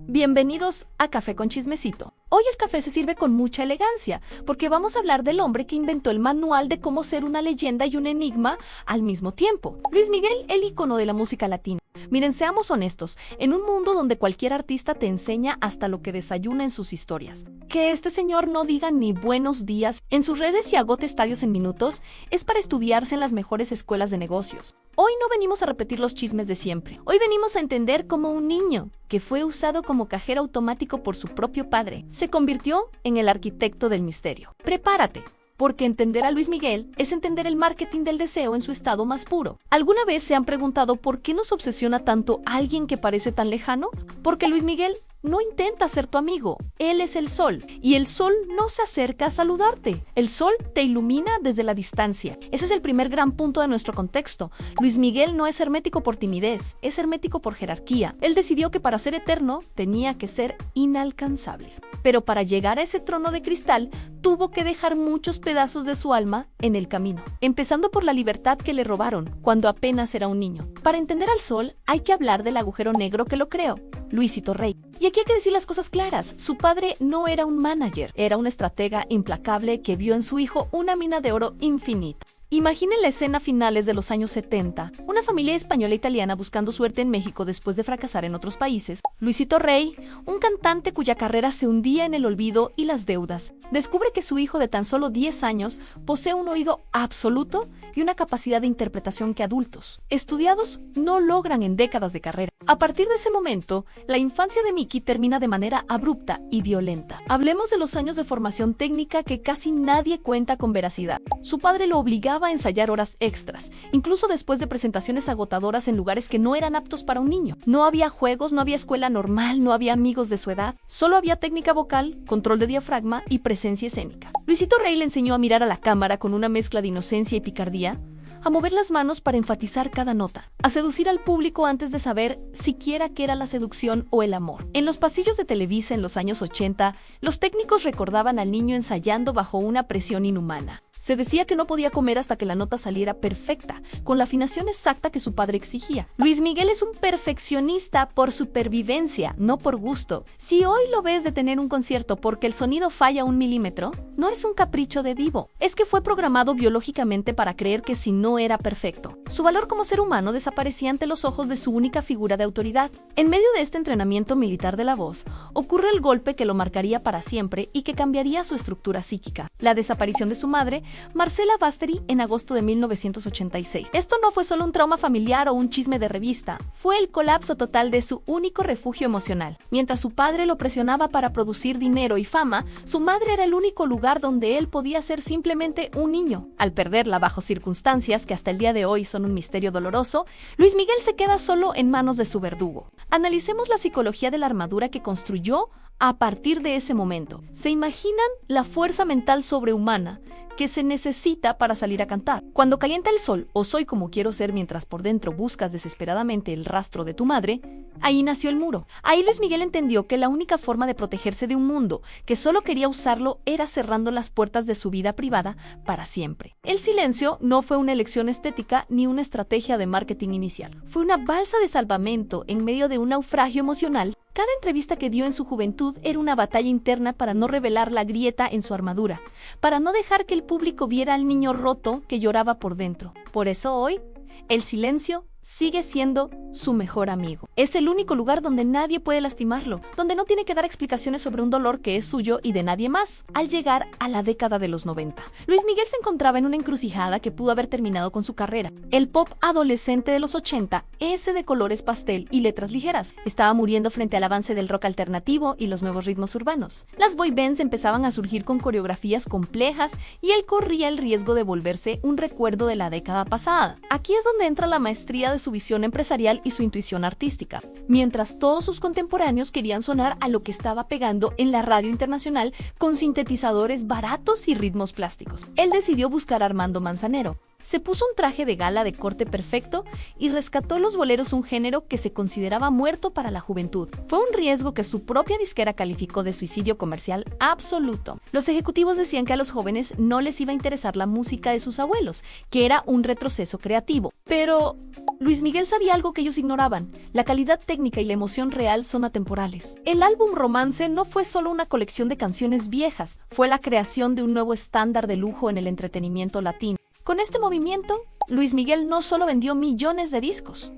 Bienvenidos a Café con Chismecito. Hoy el café se sirve con mucha elegancia, porque vamos a hablar del hombre que inventó el manual de cómo ser una leyenda y un enigma al mismo tiempo. Luis Miguel, el ícono de la música latina. Miren, seamos honestos, en un mundo donde cualquier artista te enseña hasta lo que desayuna en sus historias. Que este señor no diga ni buenos días en sus redes y agote estadios en minutos es para estudiarse en las mejores escuelas de negocios. Hoy no venimos a repetir los chismes de siempre. Hoy venimos a entender cómo un niño, que fue usado como cajero automático por su propio padre, se convirtió en el arquitecto del misterio. Prepárate, porque entender a Luis Miguel es entender el marketing del deseo en su estado más puro. ¿Alguna vez se han preguntado por qué nos obsesiona tanto alguien que parece tan lejano? Porque Luis Miguel no intenta ser tu amigo, él es el sol, y el sol no se acerca a saludarte. El sol te ilumina desde la distancia. Ese es el primer gran punto de nuestro contexto. Luis Miguel no es hermético por timidez, es hermético por jerarquía. Él decidió que para ser eterno tenía que ser inalcanzable. Pero para llegar a ese trono de cristal, tuvo que dejar muchos pedazos de su alma en el camino, empezando por la libertad que le robaron cuando apenas era un niño. Para entender al sol, hay que hablar del agujero negro que lo creó, Luisito Rey. Y aquí hay que decir las cosas claras. Su padre no era un manager, era un estratega implacable que vio en su hijo una mina de oro infinita. Imaginen la escena a finales de los años 70, una familia española e italiana buscando suerte en México después de fracasar en otros países. Luisito Rey, un cantante cuya carrera se hundía en el olvido y las deudas, descubre que su hijo de tan solo 10 años posee un oído absoluto y una capacidad de interpretación que adultos estudiados no logran en décadas de carrera. A partir de ese momento, la infancia de Mickey termina de manera abrupta y violenta. Hablemos de los años de formación técnica que casi nadie cuenta con veracidad. Su padre lo obligaba a ensayar horas extras, incluso después de presentaciones agotadoras en lugares que no eran aptos para un niño. No había juegos, no había escuela normal, no había amigos de su edad, solo había técnica vocal, control de diafragma y presencia escénica. Luisito Rey le enseñó a mirar a la cámara con una mezcla de inocencia y picardía, a mover las manos para enfatizar cada nota, a seducir al público antes de saber siquiera qué era la seducción o el amor. En los pasillos de Televisa en los años 80, los técnicos recordaban al niño ensayando bajo una presión inhumana. Se decía que no podía comer hasta que la nota saliera perfecta, con la afinación exacta que su padre exigía. Luis Miguel es un perfeccionista por supervivencia, no por gusto. Si hoy lo ves detener un concierto porque el sonido falla 1 milímetro, no es un capricho de divo. Es que fue programado biológicamente para creer que si no era perfecto, su valor como ser humano desaparecía ante los ojos de su única figura de autoridad. En medio de este entrenamiento militar de la voz, ocurre el golpe que lo marcaría para siempre y que cambiaría su estructura psíquica: la desaparición de su madre, Marcela Basteri, en agosto de 1986. Esto no fue solo un trauma familiar o un chisme de revista, fue el colapso total de su único refugio emocional. Mientras su padre lo presionaba para producir dinero y fama, su madre era el único lugar donde él podía ser simplemente un niño. Al perderla bajo circunstancias que hasta el día de hoy son un misterio doloroso, Luis Miguel se queda solo en manos de su verdugo. Analicemos la psicología de la armadura que construyó a partir de ese momento. ¿Se imaginan la fuerza mental sobrehumana que se necesita para salir a cantar? Cuando calienta el sol o soy como quiero ser mientras por dentro buscas desesperadamente el rastro de tu madre, ahí nació el muro. Ahí Luis Miguel entendió que la única forma de protegerse de un mundo que solo quería usarlo era cerrando las puertas de su vida privada para siempre. El silencio no fue una elección estética ni una estrategia de marketing inicial. Fue una balsa de salvamento en medio de un naufragio emocional. Cada entrevista que dio en su juventud era una batalla interna para no revelar la grieta en su armadura, para no dejar que el público viera al niño roto que lloraba por dentro. Por eso hoy, el silencio sigue siendo su mejor amigo. Es el único lugar donde nadie puede lastimarlo, donde no tiene que dar explicaciones sobre un dolor que es suyo y de nadie más. Al llegar a la década de los 90, Luis Miguel se encontraba en una encrucijada que pudo haber terminado con su carrera. El pop adolescente de los 80, ese de colores pastel y letras ligeras, estaba muriendo frente al avance del rock alternativo y los nuevos ritmos urbanos. Las boy bands empezaban a surgir con coreografías complejas y él corría el riesgo de volverse un recuerdo de la década pasada. Aquí es donde entra la maestría de su visión empresarial y su intuición artística. Mientras todos sus contemporáneos querían sonar a lo que estaba pegando en la radio internacional con sintetizadores baratos y ritmos plásticos, él decidió buscar a Armando Manzanero, Se puso un traje de gala de corte perfecto y rescató los boleros, un género que se consideraba muerto para la juventud. Fue un riesgo que su propia disquera calificó de suicidio comercial absoluto. Los ejecutivos decían que a los jóvenes no les iba a interesar la música de sus abuelos, que era un retroceso creativo. Pero Luis Miguel sabía algo que ellos ignoraban: la calidad técnica y la emoción real son atemporales. El álbum Romance no fue solo una colección de canciones viejas, fue la creación de un nuevo estándar de lujo en el entretenimiento latino. Con este movimiento, Luis Miguel no solo vendió millones de discos,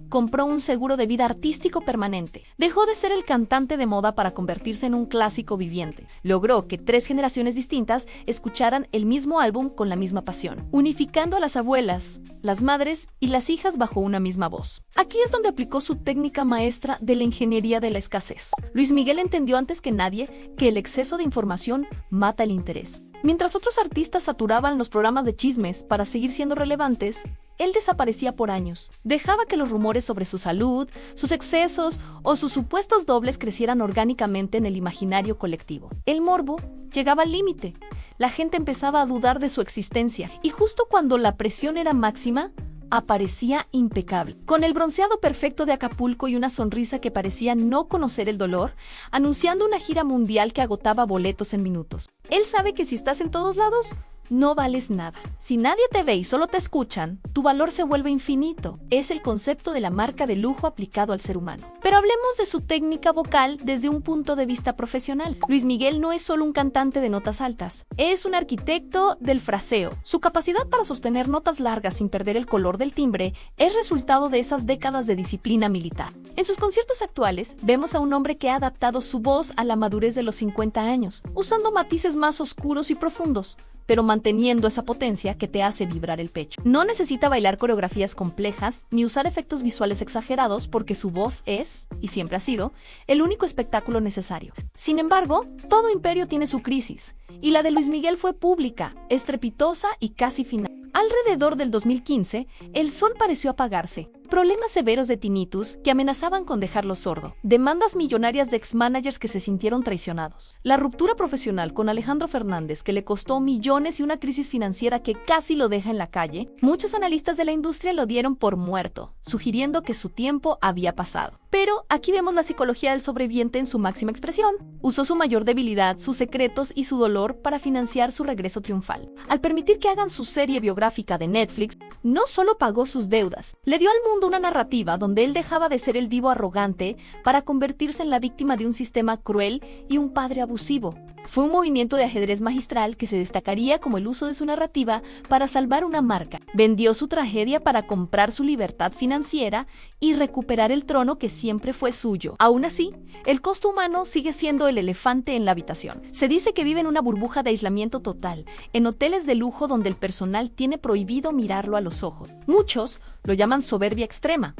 compró un seguro de vida artístico permanente. Dejó de ser el cantante de moda para convertirse en un clásico viviente. Logró que 3 generaciones distintas escucharan el mismo álbum con la misma pasión, unificando a las abuelas, las madres y las hijas bajo una misma voz. Aquí es donde aplicó su técnica maestra de la ingeniería de la escasez. Luis Miguel entendió antes que nadie que el exceso de información mata el interés. Mientras otros artistas saturaban los programas de chismes para seguir siendo relevantes, él desaparecía por años. Dejaba que los rumores sobre su salud, sus excesos o sus supuestos dobles crecieran orgánicamente en el imaginario colectivo. El morbo llegaba al límite. La gente empezaba a dudar de su existencia y justo cuando la presión era máxima, aparecía impecable. Con el bronceado perfecto de Acapulco y una sonrisa que parecía no conocer el dolor, anunciando una gira mundial que agotaba boletos en minutos. Él sabe que si estás en todos lados, no vales nada. Si nadie te ve y solo te escuchan, tu valor se vuelve infinito. Es el concepto de la marca de lujo aplicado al ser humano. Pero hablemos de su técnica vocal desde un punto de vista profesional. Luis Miguel no es solo un cantante de notas altas, es un arquitecto del fraseo. Su capacidad para sostener notas largas sin perder el color del timbre es resultado de esas décadas de disciplina militar. En sus conciertos actuales, vemos a un hombre que ha adaptado su voz a la madurez de los 50 años, usando matices más oscuros y profundos, pero manteniendo esa potencia que te hace vibrar el pecho. No necesita bailar coreografías complejas ni usar efectos visuales exagerados porque su voz es, y siempre ha sido, el único espectáculo necesario. Sin embargo, todo imperio tiene su crisis, y la de Luis Miguel fue pública, estrepitosa y casi final. Alrededor del 2015, el sol pareció apagarse. Problemas severos de tinnitus que amenazaban con dejarlo sordo. Demandas millonarias de ex-managers que se sintieron traicionados. La ruptura profesional con Alejandro Fernández, que le costó millones, y una crisis financiera que casi lo deja en la calle. Muchos analistas de la industria lo dieron por muerto, sugiriendo que su tiempo había pasado. Pero aquí vemos la psicología del sobreviviente en su máxima expresión. Usó su mayor debilidad, sus secretos y su dolor para financiar su regreso triunfal. Al permitir que hagan su serie biográfica de Netflix, no solo pagó sus deudas, le dio al mundo una narrativa donde él dejaba de ser el divo arrogante para convertirse en la víctima de un sistema cruel y un padre abusivo. Fue un movimiento de ajedrez magistral que se destacaría como el uso de su narrativa para salvar una marca. Vendió su tragedia para comprar su libertad financiera y recuperar el trono que siempre fue suyo. Aún así, el costo humano sigue siendo el elefante en la habitación. Se dice que vive en una burbuja de aislamiento total, en hoteles de lujo donde el personal tiene prohibido mirarlo a los ojos. Muchos lo llaman soberbia extrema.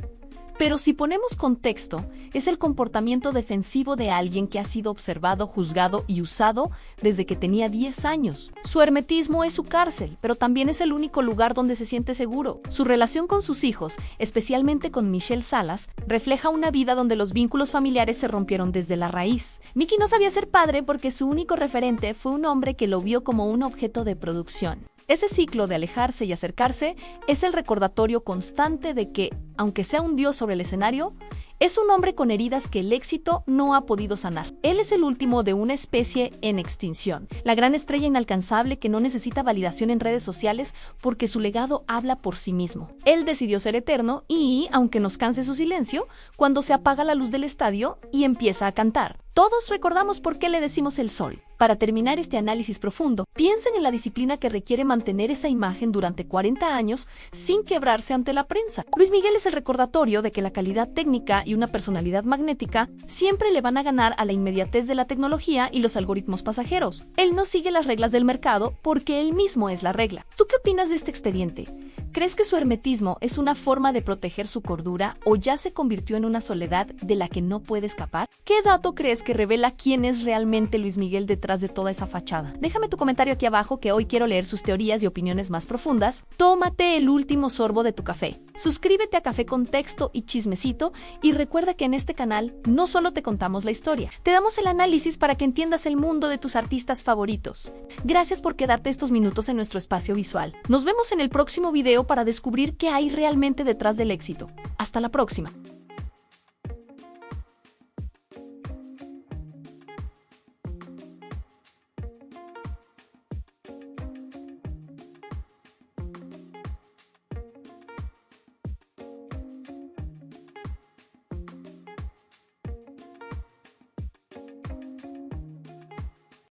Pero si ponemos contexto, es el comportamiento defensivo de alguien que ha sido observado, juzgado y usado desde que tenía 10 años. Su hermetismo es su cárcel, pero también es el único lugar donde se siente seguro. Su relación con sus hijos, especialmente con Michelle Salas, refleja una vida donde los vínculos familiares se rompieron desde la raíz. Mickey no sabía ser padre porque su único referente fue un hombre que lo vio como un objeto de producción. Ese ciclo de alejarse y acercarse es el recordatorio constante de que, aunque sea un dios sobre el escenario, es un hombre con heridas que el éxito no ha podido sanar. Él es el último de una especie en extinción, la gran estrella inalcanzable que no necesita validación en redes sociales porque su legado habla por sí mismo. Él decidió ser eterno y, aunque nos canse su silencio, cuando se apaga la luz del estadio y empieza a cantar, todos recordamos por qué le decimos el sol. Para terminar este análisis profundo, piensen en la disciplina que requiere mantener esa imagen durante 40 años sin quebrarse ante la prensa. Luis Miguel es el recordatorio de que la calidad técnica y una personalidad magnética siempre le van a ganar a la inmediatez de la tecnología y los algoritmos pasajeros. Él no sigue las reglas del mercado porque él mismo es la regla. ¿Tú qué opinas de este expediente? ¿Crees que su hermetismo es una forma de proteger su cordura o ya se convirtió en una soledad de la que no puede escapar? ¿Qué dato crees que que revela quién es realmente Luis Miguel detrás de toda esa fachada. Déjame tu comentario aquí abajo que hoy quiero leer sus teorías y opiniones más profundas. Tómate el último sorbo de tu café. Suscríbete a Café con Texto y Chismecito y recuerda que en este canal no solo te contamos la historia, te damos el análisis para que entiendas el mundo de tus artistas favoritos. Gracias por quedarte estos minutos en nuestro espacio visual. Nos vemos en el próximo video para descubrir qué hay realmente detrás del éxito. Hasta la próxima.